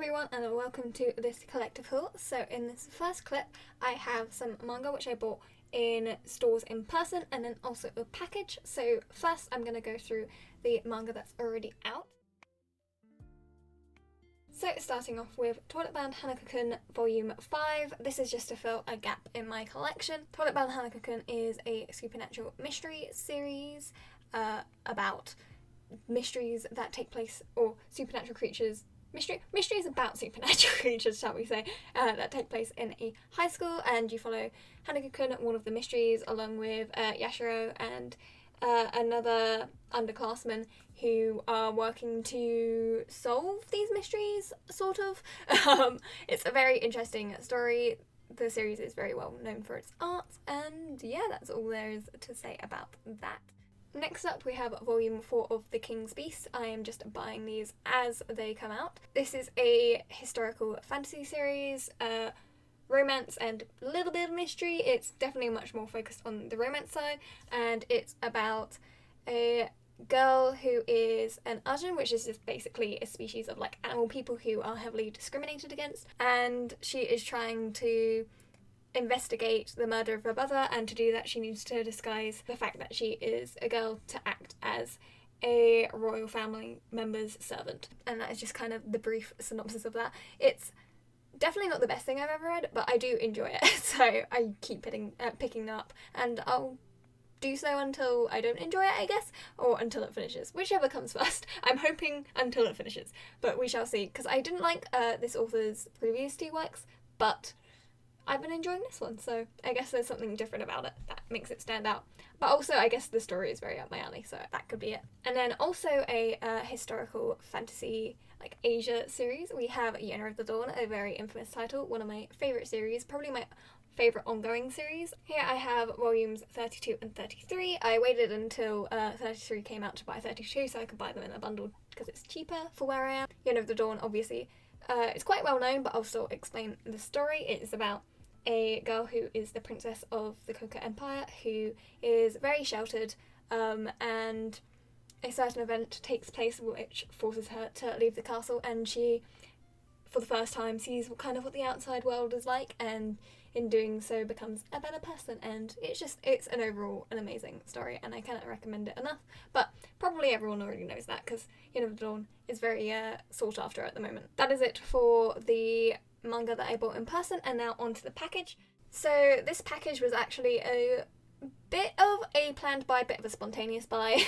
everyone and welcome to this collective haul. So in this first clip I have some manga which I bought in stores in person and then also a package. So first I'm going to go through the manga that's already out. So starting off with Toilet Bound Hanako-Kun Volume 5. This is just to fill a gap in my collection. Toilet Bound Hanako-Kun is a supernatural mystery series about mysteries that take place, or supernatural creatures, mysteries about supernatural creatures, shall we say, that take place in a high school, and you follow Hanako-Kun, one of the mysteries, along with Yashiro and another underclassman who are working to solve these mysteries, sort of. It's a very interesting story. The series is very well known for its art, and yeah, that's all there is to say about that. Next up we have Volume 4 of The King's Beast. I am just buying these as they come out. This is a historical fantasy series, romance and a little bit of mystery. It's definitely much more focused on the romance side, and it's about a girl who is an Ajin, which is just basically a species of like animal people who are heavily discriminated against, and she is trying to investigate the murder of her brother, and to do that she needs to disguise the fact that she is a girl to act as a royal family member's servant. And that is just kind of the brief synopsis of that. It's definitely not the best thing I've ever read, but I do enjoy it, so I keep picking up, and I'll do so until I don't enjoy it, I guess, or until it finishes, whichever comes first. I'm hoping until it finishes, but we shall see, because I didn't like this author's previous two works, but I've been enjoying this one, so I guess there's something different about it that makes it stand out. But also, I guess the story is very up my alley, so that could be it. And then also a historical fantasy, like Asia series. We have Yona of the Dawn, a very infamous title, one of my favourite series, probably my favourite ongoing series. Here I have volumes 32 and 33. I waited until 33 came out to buy 32 so I could buy them in a bundle because it's cheaper for where I am. Yona of the Dawn, obviously, it's quite well known, but I'll still explain the story. It is about a girl who is the princess of the Coca Empire, who is very sheltered, and a certain event takes place which forces her to leave the castle, and she, for the first time, sees kind of what the outside world is like, and in doing so becomes a better person. And it's an overall an amazing story, and I cannot recommend it enough, but probably everyone already knows that because Yona of the Dawn is very sought after at the moment. That is it for the manga that I bought in person, and now onto the package. So this package was actually a bit of a planned buy, bit of a spontaneous buy.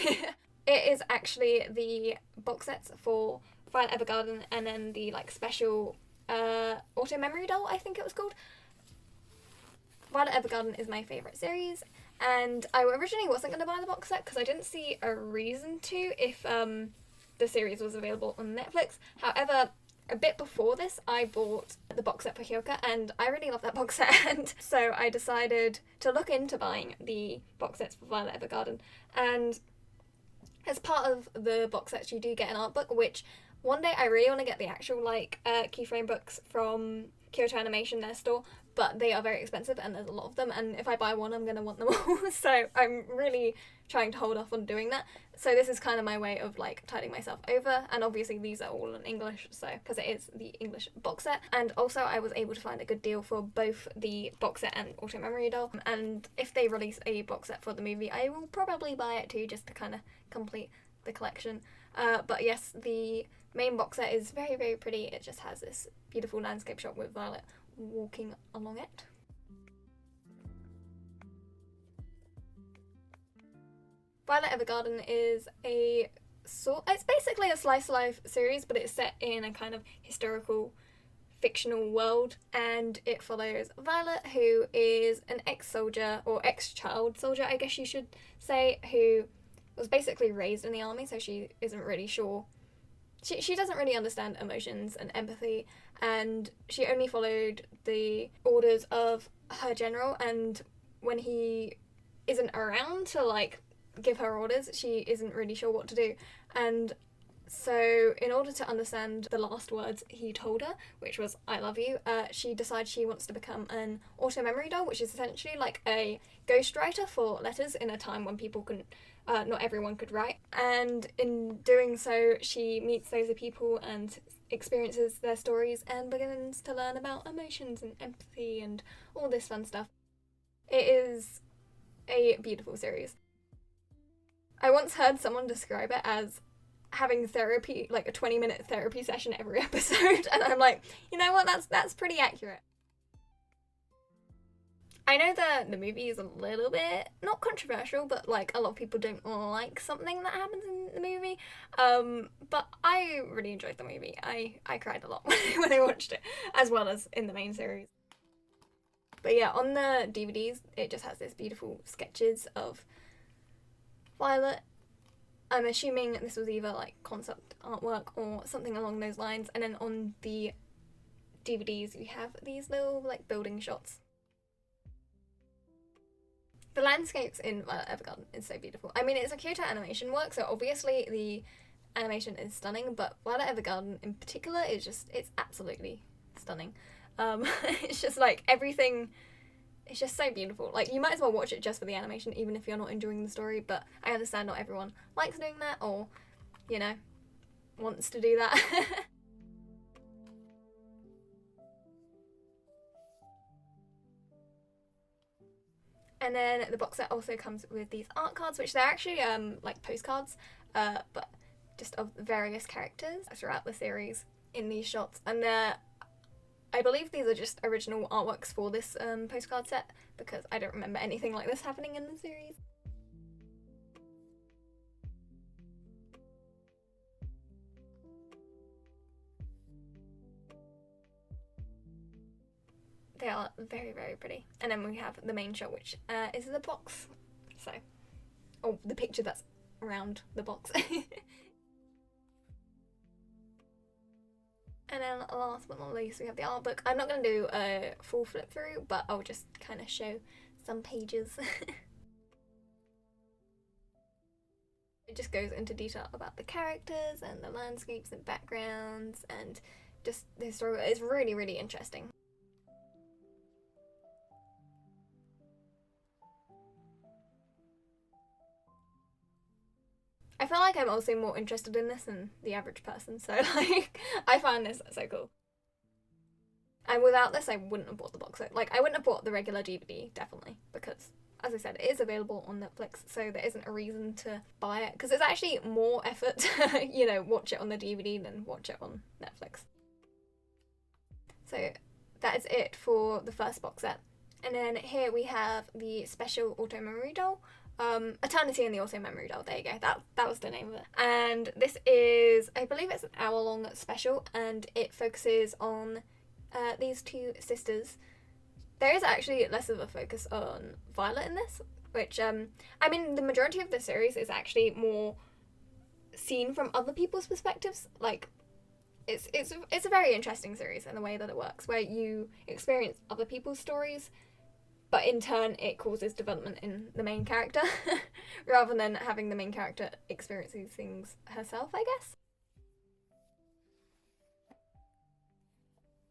It is actually the box sets for Violet Evergarden, and then the like special auto memory doll, I think it was called. Violet Evergarden is my favourite series, and I originally wasn't going to buy the box set because I didn't see a reason to if the series was available on Netflix. However, a bit before this, I bought the box set for Hyoka, and I really love that box set, and so I decided to look into buying the box sets for Violet Evergarden. And as part of the box sets, you do get an art book, which one day I really want to get the actual keyframe books from Kyoto Animation, their store, but they are very expensive and there's a lot of them, and if I buy one I'm going to want them all, so I'm really trying to hold off on doing that. So this is kind of my way of like tiding myself over, and obviously these are all in English, so because it is the English box set. And also I was able to find a good deal for both the box set and auto memory doll, and if they release a box set for the movie I will probably buy it too, just to kind of complete the collection. But yes, the main box set is very, very pretty. It just has this beautiful landscape shot with Violet walking along it. Violet Evergarden is it's basically a slice of life series, but it's set in a kind of historical fictional world, and it follows Violet, who is an ex-soldier, or ex-child soldier I guess you should say, who was basically raised in the army, so she isn't really sure. She doesn't really understand emotions and empathy, and she only followed the orders of her general, and when he isn't around to like give her orders, she isn't really sure what to do. And so in order to understand the last words he told her, which was "I love you," she decides she wants to become an auto memory doll, which is essentially like a ghostwriter for letters in a time when people couldn't not everyone could write. And in doing so, she meets those people and experiences their stories and begins to learn about emotions and empathy and all this fun stuff. It is a beautiful series. I once heard someone describe it as having therapy, like a 20-minute therapy session every episode, and I'm like, you know what, that's pretty accurate. I know that the movie is a little bit, not controversial, but like a lot of people don't like something that happens in the movie, but I really enjoyed the movie. I cried a lot when I watched it, as well as in the main series. But yeah, on the DVDs, it just has this beautiful sketches of Violet. I'm assuming this was either like concept artwork or something along those lines, and then on the DVDs we have these little like building shots. The landscapes in Evergarden is so beautiful. I mean, it's a Kyoto animation work, so obviously the animation is stunning, but Violet Evergarden in particular is just, it's absolutely stunning. It's just like everything, it's just so beautiful. Like, you might as well watch it just for the animation, even if you're not enjoying the story, but I understand not everyone likes doing that or, you know, wants to do that. And then the box set also comes with these art cards, which they're actually like postcards, but just of various characters throughout the series in these shots. And I believe these are just original artworks for this postcard set, because I don't remember anything like this happening in the series. They are very, very pretty. And then we have the main shot, which is the box. So, oh, the picture that's around the box. And then last but not least, we have the art book. I'm not going to do a full flip through, but I'll just kind of show some pages. It just goes into detail about the characters and the landscapes and backgrounds and just the story. It's really, really interesting. I feel like I'm also more interested in this than the average person, so like, I find this so cool. And without this, I wouldn't have bought the box set. Like, I wouldn't have bought the regular DVD, definitely, because, as I said, it is available on Netflix, so there isn't a reason to buy it, because it's actually more effort to, you know, watch it on the DVD than watch it on Netflix. So that is it for the first box set. And then here we have the special auto memory doll. Eternity in the Auto Memory Doll, there you go, that was the name of it. And this is, I believe it's an hour-long special, and it focuses on these two sisters. There is actually less of a focus on Violet in this, which, I mean, the majority of the series is actually more seen from other people's perspectives. Like, it's a very interesting series in the way that it works, where you experience other people's stories, but in turn it causes development in the main character rather than having the main character experience these things herself, I guess.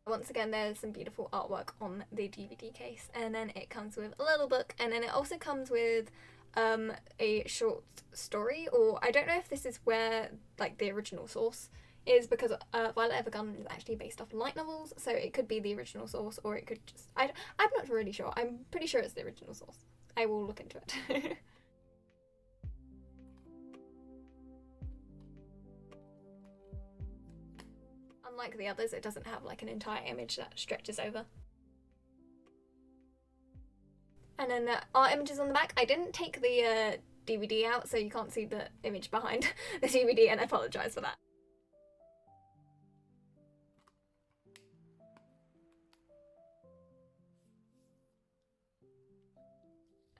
Once again, there's some beautiful artwork on the DVD case, and then it comes with a little book, and then it also comes with a short story, or I don't know if this is where like the original source is, because Violet Evergarden is actually based off light novels, so it could be the original source, or it could just... I'm not really sure. I'm pretty sure it's the original source. I will look into it. Unlike the others, it doesn't have like an entire image that stretches over. And then art images on the back. I didn't take the DVD out, so you can't see the image behind the DVD, and I apologise for that.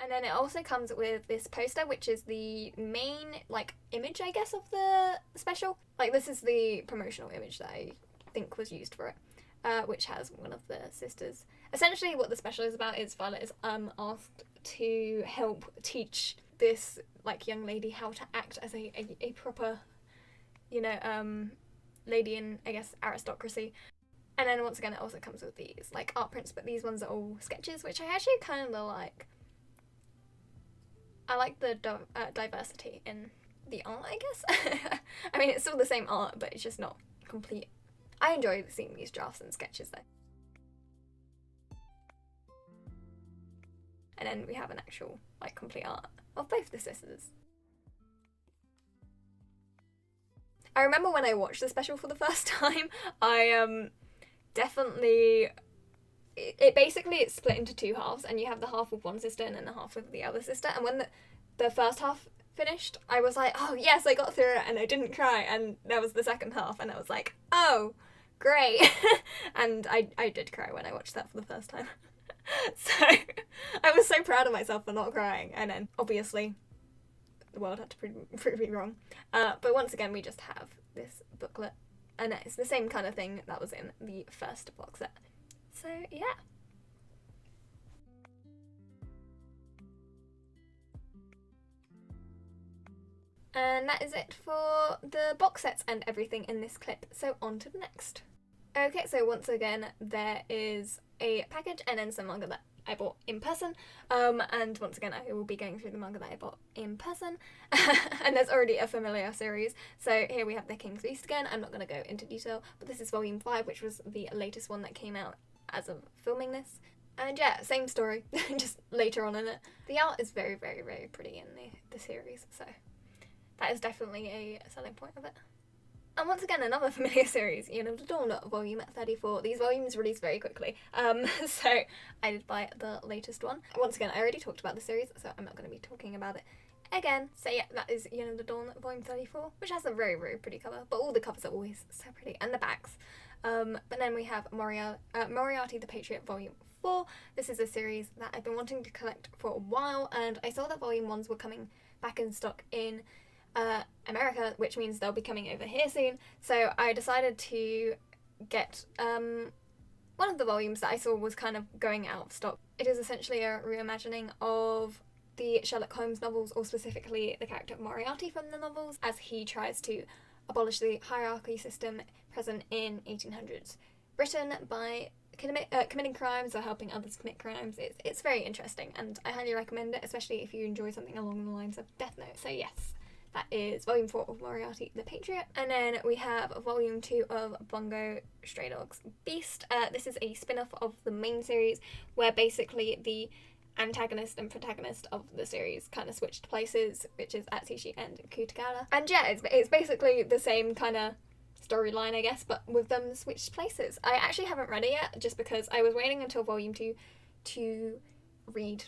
And then it also comes with this poster, which is the main, like, image, I guess, of the special. Like, this is the promotional image that I think was used for it, which has one of the sisters. Essentially, what the special is about is Violet is asked to help teach this, like, young lady how to act as a proper, you know, lady in, I guess, aristocracy. And then, once again, it also comes with these, like, art prints, but these ones are all sketches, which I actually kind of like. I like the diversity in the art, I guess. I mean, it's still the same art, but it's just not complete I enjoy seeing these drafts and sketches though. And then we have an actual, like, complete art of both the sisters. I remember when I watched the special for the first time, I definitely... It's split into two halves, and you have the half with one sister and then the half with the other sister. And when the first half finished, I was like, oh yes, I got through it and I didn't cry. And there was the second half, and I was like, oh, great. And I did cry when I watched that for the first time. So I was so proud of myself for not crying. And then obviously the world had to prove me wrong. But once again, we just have this booklet, and it's the same kind of thing that was in the first box set. So yeah. And that is it for the box sets and everything in this clip, so on to the next. Okay, so once again there is a package and then some manga that I bought in person, and once again I will be going through the manga that I bought in person. And there's already a familiar series, so here we have The King's Feast again. I'm not going to go into detail, but this is volume 5, which was the latest one that came out as of filming this. And yeah, same story, just later on in it. The art is very, very, very pretty in the series, so that is definitely a selling point of it. And once again, another familiar series, Yona the Dawn, volume 34. These volumes release very quickly, so I did buy the latest one. Once again, I already talked about the series, so I'm not going to be talking about it again. So yeah, that is Yona the Dawn, volume 34, which has a very, very pretty cover, but all the covers are always so pretty, and the backs. But then we have Moriarty The Patriot, volume 4. This is a series that I've been wanting to collect for a while, and I saw that volume 1s were coming back in stock in America, which means they'll be coming over here soon. So I decided to get one of the volumes that I saw was kind of going out of stock. It is essentially a reimagining of the Sherlock Holmes novels, or specifically the character of Moriarty from the novels, as he tries to abolish the hierarchy system present in 1800s Britain by committing crimes or helping others commit crimes. It's very interesting, and I highly recommend it, especially if you enjoy something along the lines of Death Note. So yes, that is volume 4 of Moriarty the Patriot. And then we have volume 2 of Bungo Stray Dogs Beast. This is a spin-off of the main series, where basically the antagonist and protagonist of the series kind of switched places, which is Atsushi and Kutagara. And yeah, it's basically the same kind of storyline, I guess, but with them switched places. I actually haven't read it yet, just because I was waiting until volume 2 to read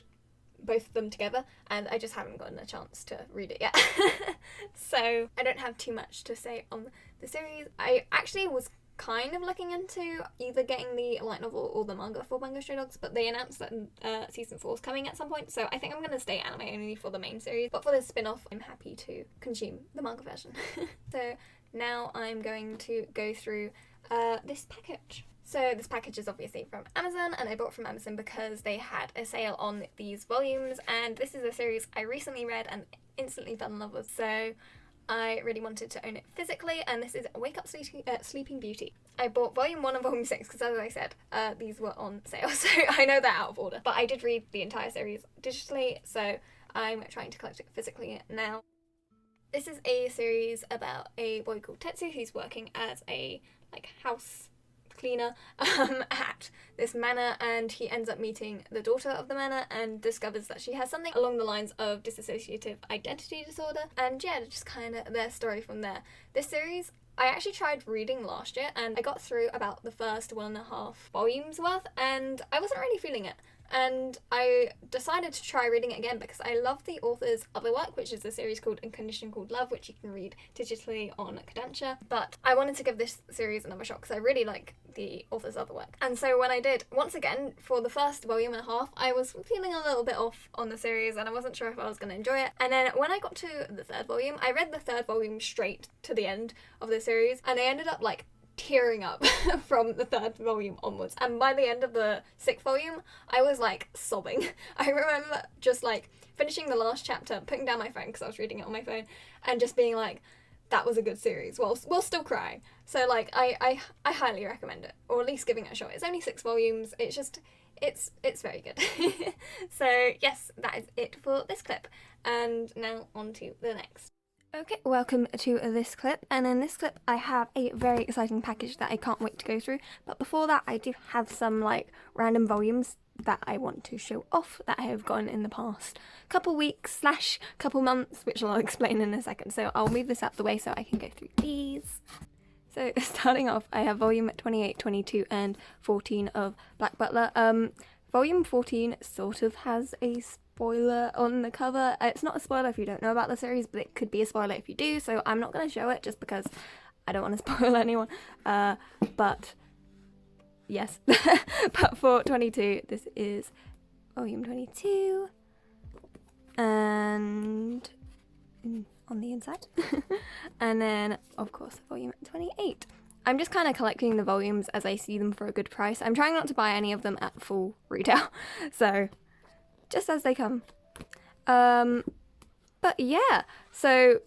both of them together, and I just haven't gotten a chance to read it yet. So I don't have too much to say on the series. I actually was kind of looking into either getting the light novel or the manga for Bungo Stray Dogs, but they announced that season 4 is coming at some point, so I think I'm going to stay anime only for the main series. But for this spin-off, I'm happy to consume the manga version. So now I'm going to go through this package. So this package is obviously from Amazon, and I bought from Amazon because they had a sale on these volumes, and this is a series I recently read and instantly fell in love with, so I really wanted to own it physically, and this is Wake Up Sleeping Beauty. I bought volume 1 and volume 6 because, as I said, these were on sale, so I know they're out of order. But I did read the entire series digitally, so I'm trying to collect it physically now. This is a series about a boy called Tetsu who's working as a house cleaner at this manor, and he ends up meeting the daughter of the manor and discovers that she has something along the lines of dissociative identity disorder, and yeah, just kind of their story from there. This series I actually tried reading last year, and I got through about the first 1.5 volumes worth, and I wasn't really feeling it. And I decided to try reading it again because I love the author's other work, which is a series called A Condition Called Love, which you can read digitally on Kodansha. But I wanted to give this series another shot because I really like the author's other work. And so when I did, once again, for the first volume and a half, I was feeling a little bit off on the series and I wasn't sure if I was going to enjoy it. And then when I got to the third volume, I read the third volume straight to the end of the series, and I ended up tearing up from the third volume onwards, and by the end of the 6th volume I was sobbing. I remember just finishing the last chapter, putting down my phone because I was reading it on my phone, and just being that was a good series, while still crying. So I highly recommend it, or at least giving it a shot. It's only 6 volumes, it's very good. So yes, that is it for this clip, and now on to the next. Okay, welcome to this clip, and in this clip I have a very exciting package that I can't wait to go through, but before that I do have some like random volumes that I want to show off that I have gotten in the past couple weeks / couple months, which I'll explain in a second, so I'll move this out the way so I can go through these. So starting off, I have volume 28, 22 and 14 of Black Butler. Volume 14 sort of has a spoiler on the cover. It's not a spoiler if you don't know about the series, but it could be a spoiler if you do, so I'm not going to show it just because I don't want to spoil anyone. But yes. But for 22, this is volume 22. And on the inside. And then, of course, volume 28. I'm just kind of collecting the volumes as I see them for a good price. I'm trying not to buy any of them at full retail, so just as they come. But yeah, so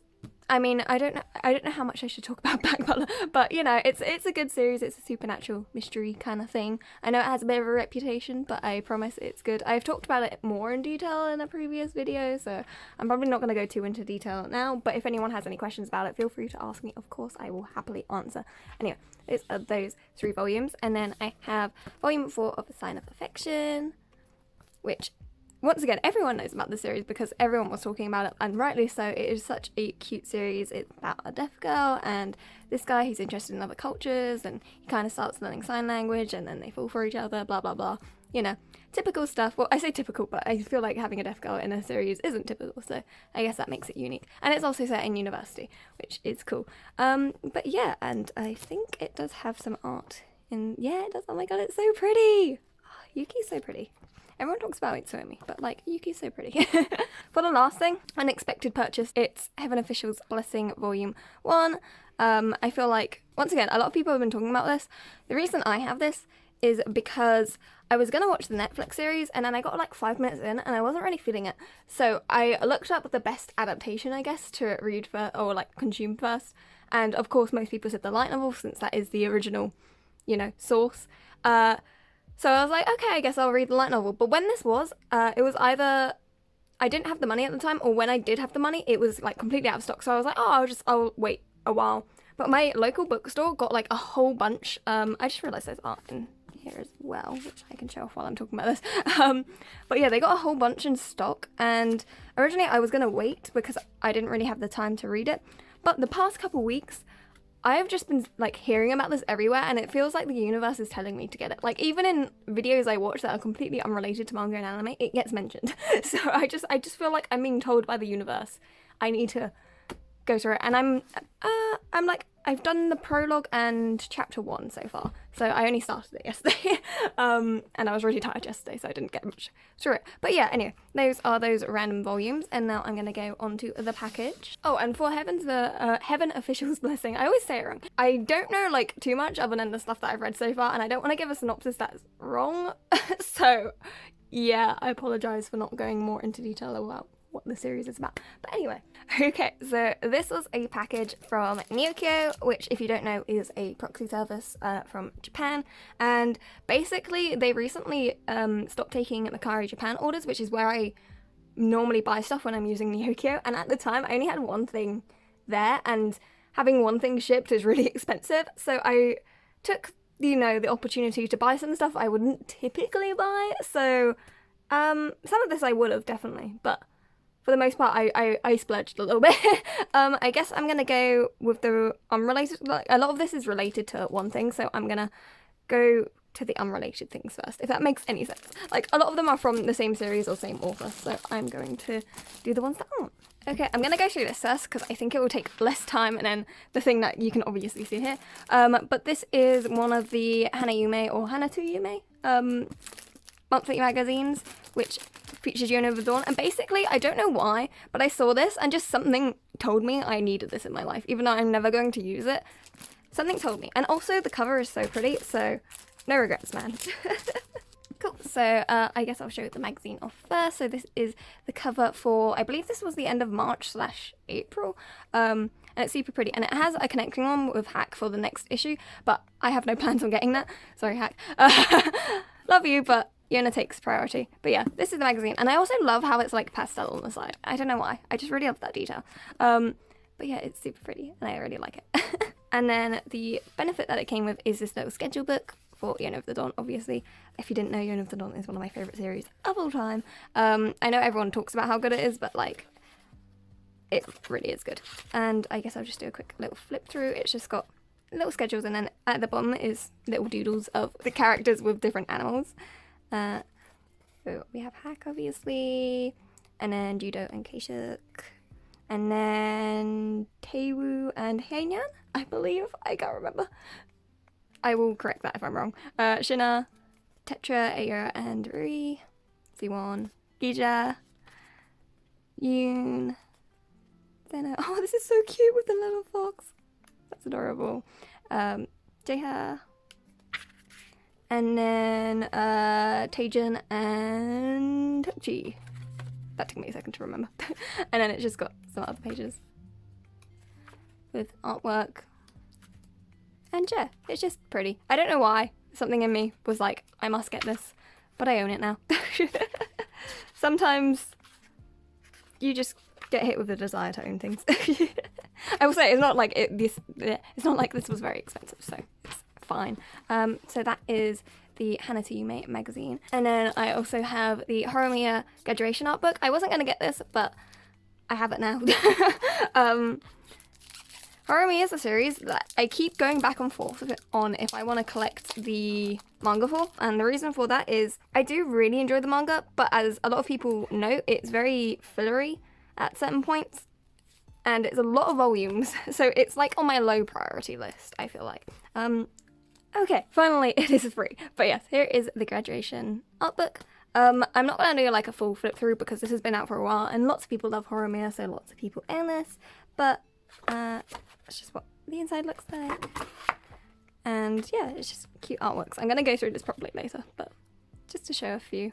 I mean, I don't know how much I should talk about Black Butler, but you know, it's a good series. It's a supernatural mystery kind of thing. I know it has a bit of a reputation, but I promise it's good. I've talked about it more in detail in a previous video, so I'm probably not going to go too into detail now, but if anyone has any questions about it, feel free to ask me. Of course, I will happily answer. Anyway, it's those 3 volumes, and then I have volume 4 of A Sign of Affection, which once again, everyone knows about this series because everyone was talking about it, and rightly so. It is such a cute series. It's about a deaf girl and this guy who's interested in other cultures, and he kind of starts learning sign language, and then they fall for each other, blah blah blah. You know, typical stuff. Well, I say typical, but I feel like having a deaf girl in a series isn't typical, so I guess that makes it unique. And it's also set in university, which is cool. But yeah, and I think it does have some art in. Yeah, it does. Oh my god, it's so pretty. Oh, Yuki's so pretty. Everyone talks about Itsuomi, but like, Yuki's so pretty. For the last thing, unexpected purchase, it's Heaven Official's Blessing Volume 1. I feel like, once again, a lot of people have been talking about this. The reason I have this is because I was going to watch the Netflix series, and then I got like 5 minutes in, and I wasn't really feeling it. So I looked up the best adaptation, I guess, to read first, or like consume first. And of course, most people said the light novel, since that is the original, you know, source. So I was like, okay, I guess I'll read the light novel. But when this was, it was either I didn't have the money at the time, or when I did have the money, it was like completely out of stock. So I was like, oh, I'll wait a while. But my local bookstore got like a whole bunch. I just realised there's art in here as well, which I can show off while I'm talking about this. But yeah, they got a whole bunch in stock. And originally I was going to wait because I didn't really have the time to read it. But the past couple weeks, I have just been like hearing about this everywhere, and it feels like the universe is telling me to get it. Like, even in videos I watch that are completely unrelated to manga and anime, it gets mentioned. So I just feel like I'm being told by the universe I need to go through it. And I'm like, I've done the prologue and chapter 1 so far, so I only started it yesterday. And I was really tired yesterday, so I didn't get much through it. But yeah, anyway, those are those random volumes, and now I'm gonna go on to the package. Oh, and for Heaven Official's Blessing, I always say it wrong. I don't know like too much other than the stuff that I've read so far, and I don't want to give a synopsis that's wrong. So yeah, I apologize for not going more into detail about what the series is about. But anyway, okay, so this was a package from Neokyo, which, if you don't know, is a proxy service from Japan, and basically they recently stopped taking Mercari Japan orders, which is where I normally buy stuff when I'm using Neokyo, and at the time I only had one thing there, and having one thing shipped is really expensive, so I took, you know, the opportunity to buy some stuff I wouldn't typically buy. So some of this I would have definitely, but for the most part, I splurged a little bit. I guess I'm gonna go with the unrelated. Like, a lot of this is related to one thing, so I'm gonna go to the unrelated things first, if that makes any sense. Like, a lot of them are from the same series or same author, so I'm going to do the ones that I want. Okay, I'm gonna go through this first because I think it will take less time, and then the thing that you can obviously see here. But this is one of the Hana Yume or Hana to Yume monthly magazines, which features Yona the Dawn, and basically, I don't know why, but I saw this and just something told me I needed this in my life, even though I'm never going to use it. Something told me, and also the cover is so pretty, so no regrets, man. Cool, so I guess I'll show the magazine off first. So this is the cover for, I believe this was the end of March/April, and it's super pretty, and it has a connecting one with Hack for the next issue, but I have no plans on getting that. Sorry, Hack. Love you, but Yona takes priority. But yeah, this is the magazine, and I also love how it's like pastel on the side. I don't know why, I just really love that detail. But yeah, it's super pretty and I really like it. And then the benefit that it came with is this little schedule book for Yona of the Dawn, obviously. If you didn't know, Yona of the Dawn is one of my favourite series of all time. I know everyone talks about how good it is, but like, it really is good. And I guess I'll just do a quick little flip through. It's just got little schedules, and then at the bottom is little doodles of the characters with different animals. So we have Hack, obviously, and then Judo and Keishuk, and then Teiwu and Heinyan, I believe. I can't remember. I will correct that if I'm wrong. Shina, Tetra, Ayer, and Rui, Siwon, Gija, Yoon, Zeno. Oh, this is so cute with the little fox. That's adorable. Jeha, and then Taejin and Ji. That took me a second to remember. And then it's just got some other pages with artwork. And yeah, it's just pretty. I don't know why. Something in me was like, I must get this. But I own it now. Sometimes you just get hit with the desire to own things. I will say, it's not like it's not like this was very expensive, so it's fine. So that is the Hana to Yume magazine. And then I also have the Horimiya graduation art book. I wasn't going to get this, but I have it now. Horimiya is a series that I keep going back and forth on if I want to collect the manga for. And the reason for that is I do really enjoy the manga, but as a lot of people know, it's very fillery at certain points. And it's a lot of volumes, so it's like on my low priority list, I feel like. Okay, finally it is free. But yes, here is the graduation art book. I'm not going to do like a full flip through because this has been out for a while and lots of people love Horimiya, so lots of people own this. But that's just what the inside looks like. And yeah, it's just cute artworks. I'm going to go through this properly later, but just to show a few.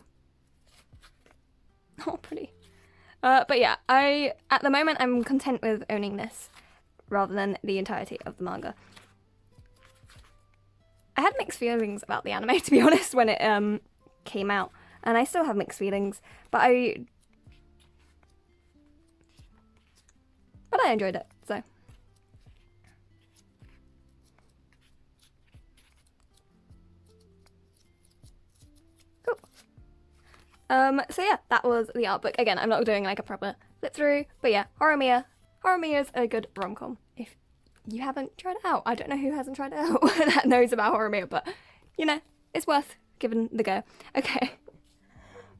Oh, pretty. But yeah, at the moment I'm content with owning this rather than the entirety of the manga. I had mixed feelings about the anime, to be honest, when it came out, and I still have mixed feelings, but I enjoyed it, so. Cool. So yeah, that was the art book. Again, I'm not doing like a proper flip through, but yeah, Horimiya. Horimiya is a good rom-com. If you haven't tried it out, I don't know who hasn't tried it out that knows about Horimiya, but you know, it's worth giving the go. Okay.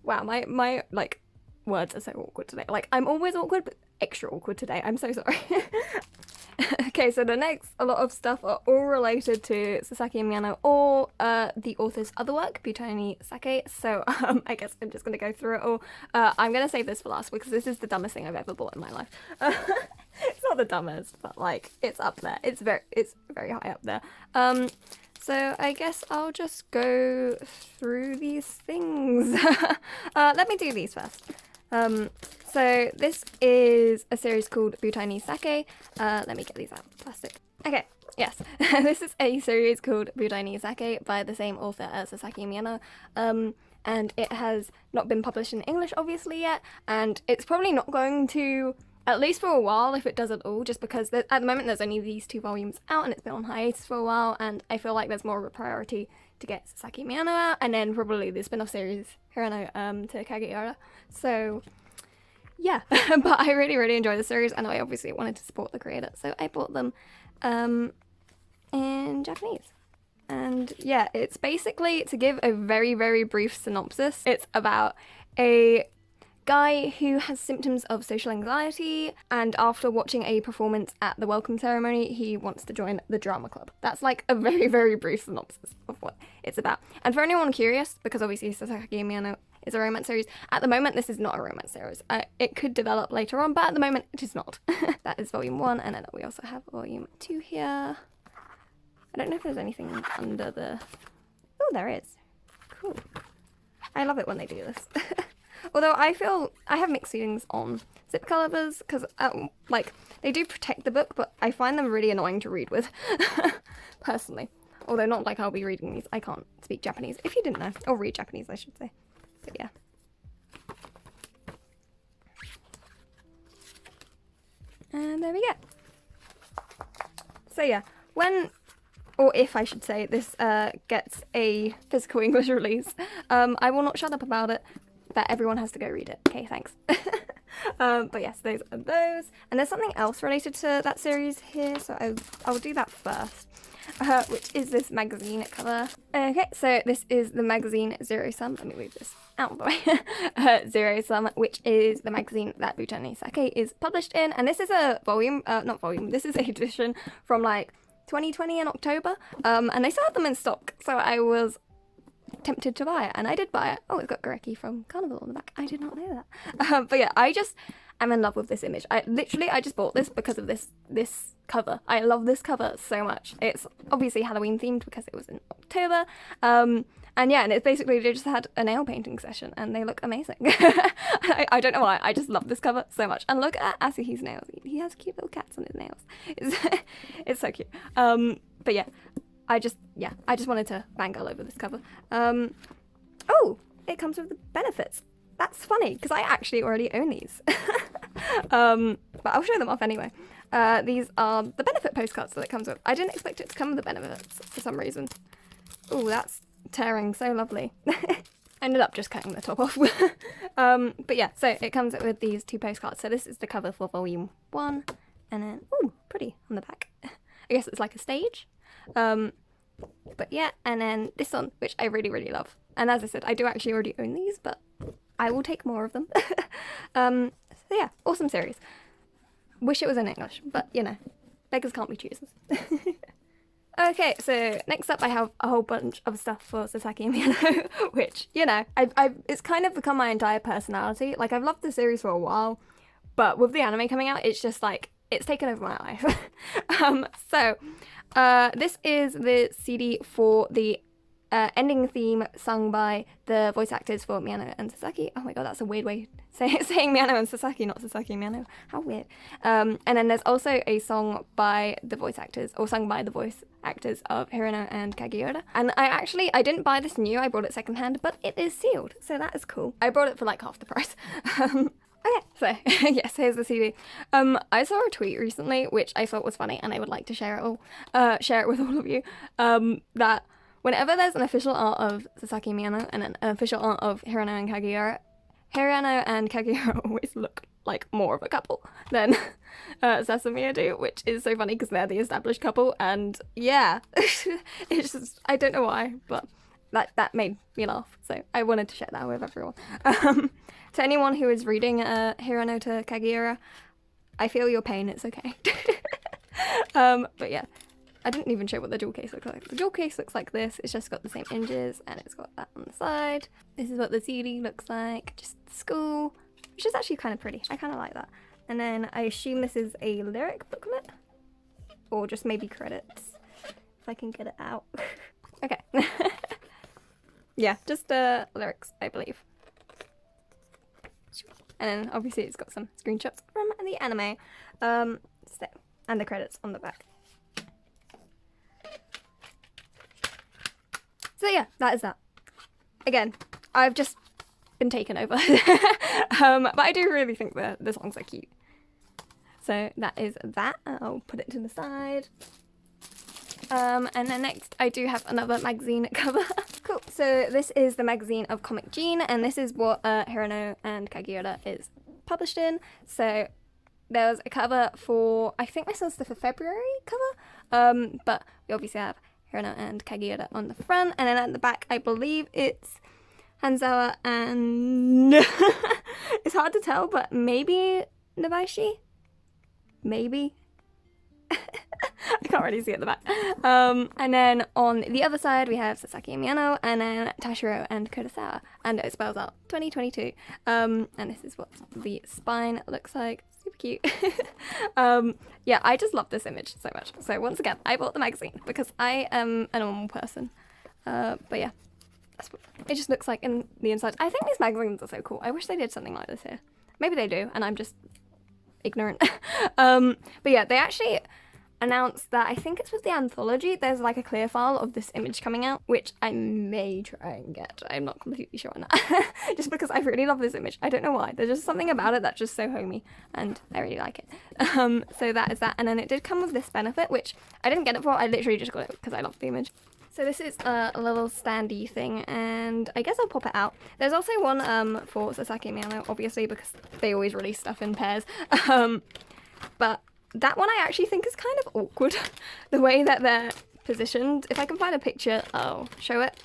Wow, my like words are so awkward today. Like, I'm always awkward, but extra awkward today. I'm so sorry. Okay, so the next, a lot of stuff are all related to Sasaki and Miyano or the author's other work, Butai Ni Sake. So I guess I'm just going to go through it all. I'm going to save this for last because this is the dumbest thing I've ever bought in my life. It's not the dumbest, but like, it's up there. It's very high up there. So I guess I'll just go through these things. Let me do these first. So this is a series called Butai Ni Sake. Let me get these out of the plastic. Okay, yes. This is a series called Butai Ni Sake by the same author as Sasaki and Miyano. And it has not been published in English, obviously, yet. And it's probably not going to, at least for a while, if it does at all, just because at the moment there's only these 2 volumes out and it's been on hiatus for a while. And I feel like there's more of a priority to get Sasaki and Miyano out, and then probably the spin-off series Hirano to Kageara. So yeah, but I really enjoy the series, and I obviously wanted to support the creator, so I bought them in Japanese. And yeah, it's basically, to give a very brief synopsis, it's about a guy who has symptoms of social anxiety, and after watching a performance at the welcome ceremony, he wants to join the drama club. That's like a very brief synopsis of what it's about. And for anyone curious, because obviously Sasaki and Miyano is a romance series, at the moment this is not a romance series. It could develop later on, but at the moment it is not. That is volume 1, and then we also have volume 2 here. I don't know if there's anything under the... Oh, there is. Cool. I love it when they do this. Although I feel I have mixed feelings on zip covers because like they do protect the book, but I find them really annoying to read with personally. Although not like I'll be reading these. I can't speak Japanese, if you didn't know, or read Japanese I should say. But yeah. And there we go. So yeah, when, or if I should say, this gets a physical English release, I will not shut up about it, but everyone has to go read it. Okay, thanks. But yes, those are those. And there's something else related to that series here, so I'll do that first, which is this magazine cover. Okay, so this is the magazine Zero Sum. Let me move this out of the way. Zero Sum, which is the magazine that Butai Ni Sake is published in. And this is a volume, not volume, this is a edition from like 2020 in October. And they still have them in stock, so I was tempted to buy it, and I did buy it. Oh, it's got Gareki from Carnival on the back. I did not know that. But yeah, I just am in love with this image. I just bought this because of this cover. I love this cover so much. It's obviously Halloween themed because it was in October. And yeah, and it's basically they just had a nail painting session and they look amazing. I don't know why, I just love this cover so much. And look at Asuhi's nails. He has cute little cats on his nails. It's so cute. But yeah, I just wanted to fangirl over this cover. Oh, it comes with the benefits. That's funny, because I actually already own these. But I'll show them off anyway. These are the benefit postcards that it comes with. I didn't expect it to come with the benefits for some reason. Oh, that's tearing so lovely. I ended up just cutting the top off. But yeah, so it comes with these two postcards. So this is the cover for volume 1, and then, ooh, pretty on the back. I guess it's like a stage. But yeah, and then this one, which I really, really love. And as I said, I do actually already own these, but I will take more of them. So yeah, awesome series. Wish it was in English, but you know, beggars can't be choosers. Okay, so next up I have a whole bunch of stuff for Sasaki and Miyano, which, you know, it's kind of become my entire personality. Like, I've loved the series for a while, but with the anime coming out, it's just like, it's taken over my life. So, this is the CD for the ending theme sung by the voice actors for Miyano and Sasaki. Oh my god, that's a weird way saying Miyano and Sasaki, not Sasaki and Miyano. How weird. And then there's also a song by the voice actors, or sung by the voice actors of Hirano and Kageura. And I didn't buy this new, I bought it secondhand, but it is sealed, so that is cool. I bought it for like half the price. Okay, so yes, here's the CD. I saw a tweet recently, which I thought was funny, and I would like to share it with all of you, that whenever there's an official art of Sasaki and Miyano and an official art of Hirano and Kageura always look like more of a couple than Sasamiya do, which is so funny because they're the established couple, and yeah, it's just, I don't know why, but that made me laugh, so I wanted to share that with everyone. To anyone who is reading Hirano to Kageura, I feel your pain, it's okay. But yeah, I didn't even show what the jewel case looks like. The jewel case looks like this. It's just got the same hinges and it's got that on the side. This is what the CD looks like, just the school, which is actually kind of pretty. I kind of like that. And then I assume this is a lyric booklet, or just maybe credits, if I can get it out. Okay. Yeah, just lyrics, I believe. And then obviously it's got some screenshots from the anime, and the credits on the back. So yeah, that is that. Again, I've just been taken over. But I do really think the songs are cute. So that is that. I'll put it to the side. And then next I do have another magazine cover. Cool. So this is the magazine of Comic Gene, and this is what Hirano and Kageura is published in. So there's a cover for, I think this was the February cover, but we obviously have Hirano and Kageura on the front, and then at the back I believe it's Hanzawa and it's hard to tell, but maybe Nabaishi? Maybe? I can't really see at the back. And then on the other side we have Sasaki and Miyano, and then Tashiro and Kurosawa, and it spells out 2022. And this is what the spine looks like. Super cute. Yeah, I just love this image so much. So once again, I bought the magazine because I am a normal person. But yeah, that's what it just looks like in the inside. I think these magazines are so cool. I wish they did something like this here. Maybe they do, and I'm just ignorant. But yeah, they actually, announced that I think it's with the anthology, there's like a clear file of this image coming out, which I may try and get. I'm not completely sure on that. Just because I really love this image. I don't know why. There's just something about it that's just so homey, and I really like it. So that is that. And then it did come with this benefit, which I didn't get it for. I literally just got it because I love the image. So this is a little standy thing, and I guess I'll pop it out. There's also one for Sasaki and Miyano, obviously, because they always release stuff in pairs. But that one I actually think is kind of awkward, the way that they're positioned. If I can find a picture, I'll show it.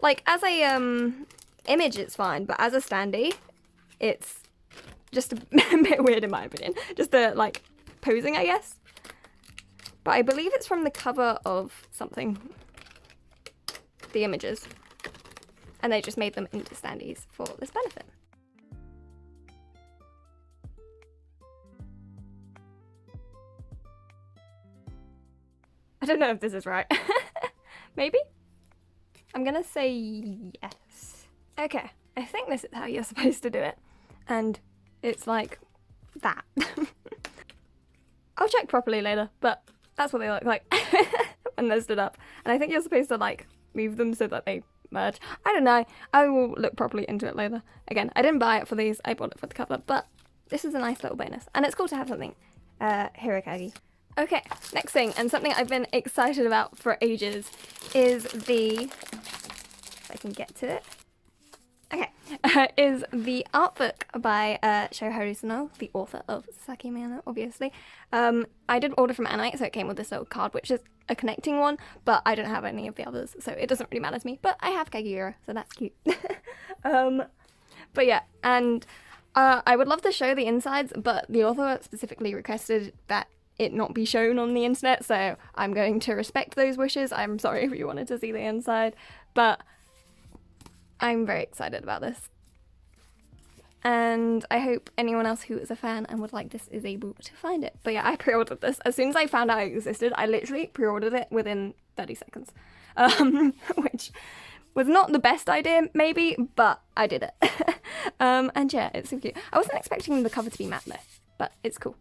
Like, as a image, it's fine, but as a standee, it's just a bit weird in my opinion. Just the, like, posing, I guess. But I believe it's from the cover of something. The images. And they just made them into standees for this benefit. I don't know if this is right. Maybe? I'm gonna say yes. Okay, I think this is how you're supposed to do it. And it's like that. I'll check properly later, but that's what they look like when they're stood up. And I think you're supposed to like move them so that they merge. I don't know. I will look properly into it later. Again, I didn't buy it for these. I bought it for the cover, but this is a nice little bonus. And it's cool to have something Hirokagi. Okay, next thing, and something I've been excited about for ages, is the, if I can get to it, okay, is the art book by Shou Harusono, the author of Sasaki Miyano, obviously. I did order from Anime, so it came with this little card, which is a connecting one, but I don't have any of the others, so it doesn't really matter to me, but I have Kaguya, so that's cute. But yeah, and I would love to show the insides, but the author specifically requested that it not be shown on the internet, so I'm going to respect those wishes. I'm sorry if you wanted to see the inside, but I'm very excited about this. And I hope anyone else who is a fan and would like this is able to find it. But yeah, I pre-ordered this. As soon as I found out it existed, I literally pre-ordered it within 30 seconds. Which was not the best idea, maybe, but I did it. And yeah, it's so cute. I wasn't expecting the cover to be matte though, but it's cool.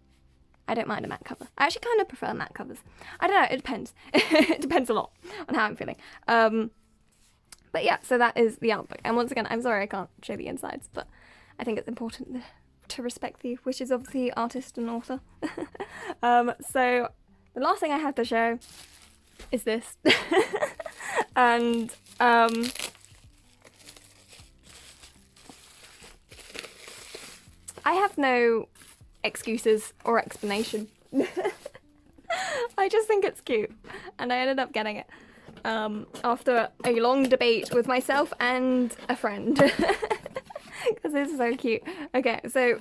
I don't mind a matte cover. I actually kind of prefer matte covers. I don't know, it depends. It depends a lot on how I'm feeling. But yeah, so that is the art book. And once again, I'm sorry I can't show the insides, but I think it's important to respect the wishes of the artist and author. So the last thing I have to show is this. And I have no excuses or explanation. I just think it's cute, and I ended up getting it after a long debate with myself and a friend, because it's so cute. Okay, so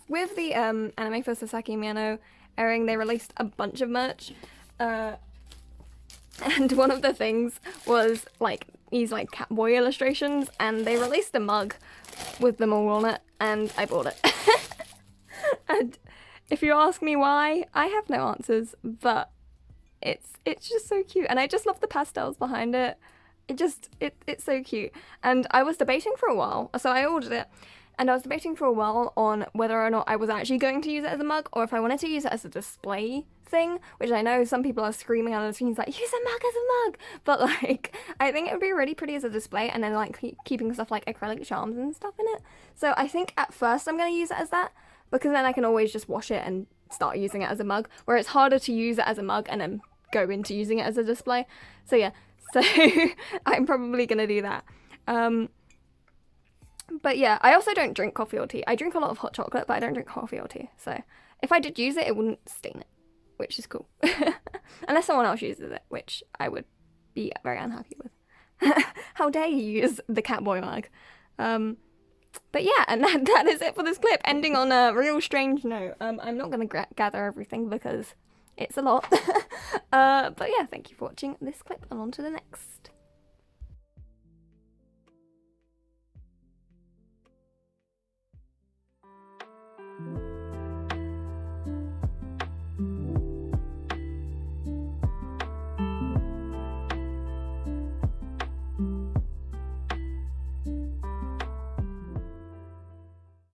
with the anime for Sasaki Miyano airing, they released a bunch of merch, and one of the things was like these like Catboy illustrations, and they released a mug with them all on it, and I bought it. And if you ask me why, I have no answers, but it's just so cute, and I just love the pastels behind it. It's so cute. And I was debating for a while, so I ordered it, and I was debating for a while on whether or not I was actually going to use it as a mug, or if I wanted to use it as a display thing, which I know some people are screaming on the screens like, use a mug as a mug, but like, I think it would be really pretty as a display, and then like keeping stuff like acrylic charms and stuff in it. So I think at first I'm going to use it as that, because then I can always just wash it and start using it as a mug, where it's harder to use it as a mug and then go into using it as a display. So yeah, so I'm probably going to do that. But yeah, I also don't drink coffee or tea. I drink a lot of hot chocolate, but I don't drink coffee or tea. So if I did use it, it wouldn't stain it, which is cool. Unless someone else uses it, which I would be very unhappy with. How dare you use the Catboy mug? But yeah, and that is it for this clip, ending on a real strange note. I'm not going to gather everything because it's a lot. But yeah, thank you for watching this clip, and on to the next.